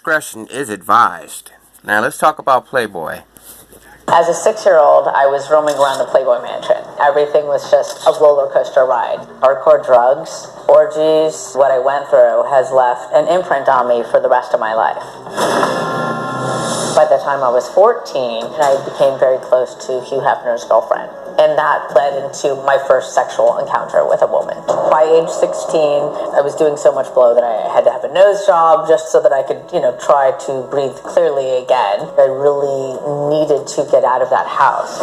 discretion is advised. Now let's talk about Playboy. As a 6-year-old, I was roaming around the Playboy Mansion. Everything was just a roller coaster ride. Hardcore drugs, orgies, what I went through has left an imprint on me for the rest of my life. By the time I was 14, I became very close to Hugh Hefner's girlfriend. And that led into my first sexual encounter with a woman. By age 16, I was doing so much blow that I had to have a nose job just so that I could, try to breathe clearly again. I really needed to get out of that house.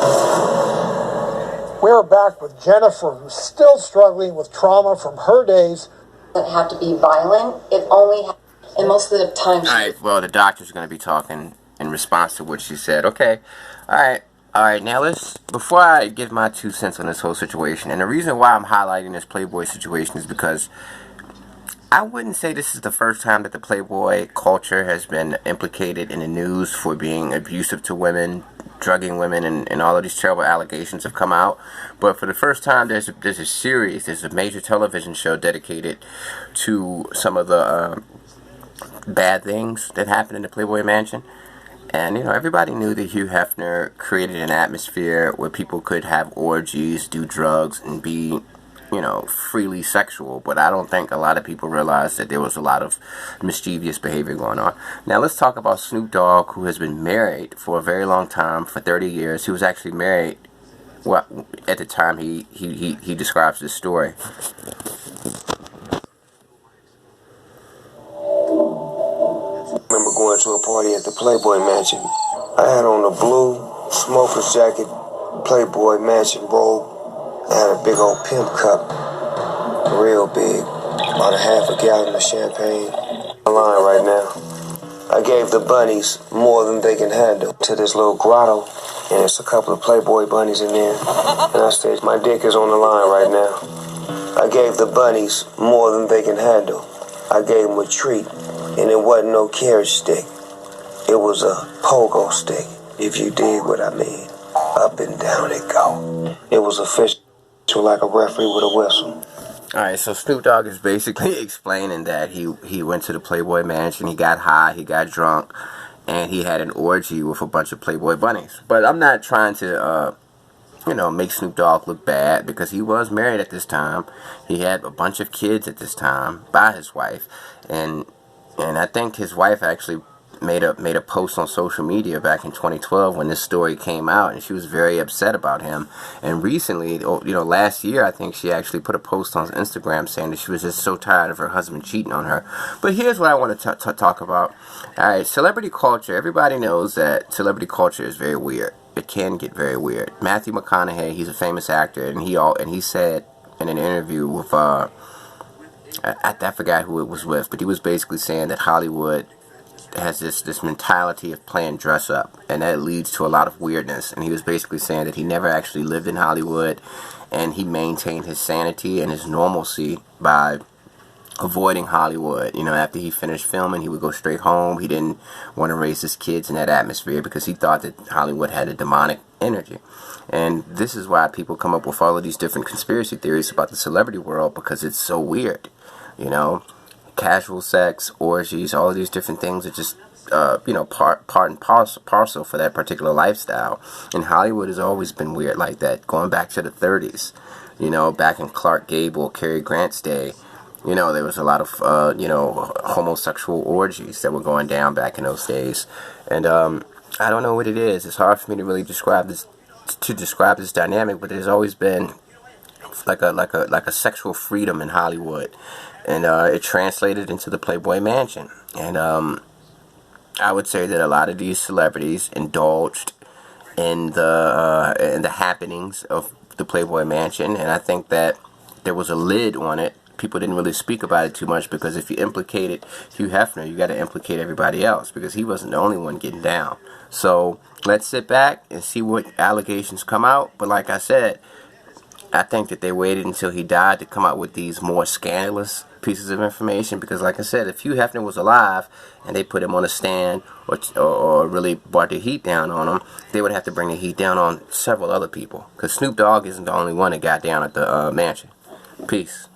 We're back with Jennifer, who's still struggling with trauma from her days. It doesn't have to be violent. It only and most of the time. All right, well, the doctor's going to be talking in response to what she said. Okay, all right, now before I give my 2 cents on this whole situation, and the reason why I'm highlighting this Playboy situation is because I wouldn't say this is the first time that the Playboy culture has been implicated in the news for being abusive to women, drugging women, and all of these terrible allegations have come out. But for the first time, there's a major television show dedicated to some of the bad things that happened in the Playboy Mansion. And, everybody knew that Hugh Hefner created an atmosphere where people could have orgies, do drugs, and be, freely sexual. But I don't think a lot of people realized that there was a lot of mischievous behavior going on. Now, let's talk about Snoop Dogg, who has been married for a very long time, for 30 years. He was actually married, well, at the time he describes this story. I remember going to a party at the Playboy Mansion. I had on a blue smoker's jacket, Playboy Mansion robe. I had a big old pimp cup, real big, about a half a gallon of champagne. I'm lying right now. I gave the bunnies more than they can handle to this little grotto, and there's a couple of Playboy bunnies in there. And I said, my dick is on the line right now. I gave the bunnies more than they can handle. I gave them a treat. And it wasn't no carrot stick. It was a pogo stick, if you dig what I mean. Up and down it go. It was official like a referee with a whistle. Alright, so Snoop Dogg is basically explaining that he went to the Playboy Mansion, he got high, he got drunk, and he had an orgy with a bunch of Playboy bunnies. But I'm not trying to, make Snoop Dogg look bad, because he was married at this time. He had a bunch of kids at this time by his wife, and I think his wife actually made a post on social media back in 2012 when this story came out, and she was very upset about him. And recently, last year, I think she actually put a post on Instagram saying that she was just so tired of her husband cheating on her. But here's what I want to talk about. All right, celebrity culture. Everybody knows that celebrity culture is very weird. It can get very weird. Matthew McConaughey, he's a famous actor, and he said in an interview with I forgot who it was with, but he was basically saying that Hollywood has this mentality of playing dress up, and that leads to a lot of weirdness. And he was basically saying that he never actually lived in Hollywood, and he maintained his sanity and his normalcy by avoiding Hollywood. After he finished filming, he would go straight home. He didn't want to raise his kids in that atmosphere because he thought that Hollywood had a demonic energy. And this is why people come up with all of these different conspiracy theories about the celebrity world, because it's so weird. Casual sex, orgies, all of these different things are just, part and parcel for that particular lifestyle. And Hollywood has always been weird like that, going back to the 30s. Back in Clark Gable, Cary Grant's day, there was a lot of, homosexual orgies that were going down back in those days. And I don't know what it is. It's hard for me to really describe this dynamic, but there's always been like a sexual freedom in Hollywood. And it translated into the Playboy Mansion. And I would say that a lot of these celebrities indulged in the happenings of the Playboy Mansion. And I think that there was a lid on it. People didn't really speak about it too much, because if you implicated Hugh Hefner, you got to implicate everybody else, because he wasn't the only one getting down. So let's sit back and see what allegations come out. But like I said, I think that they waited until he died to come out with these more scandalous pieces of information, because like I said, if Hugh Hefner was alive and they put him on a stand or really brought the heat down on him, they would have to bring the heat down on several other people, because Snoop Dogg isn't the only one that got down at the mansion. Peace.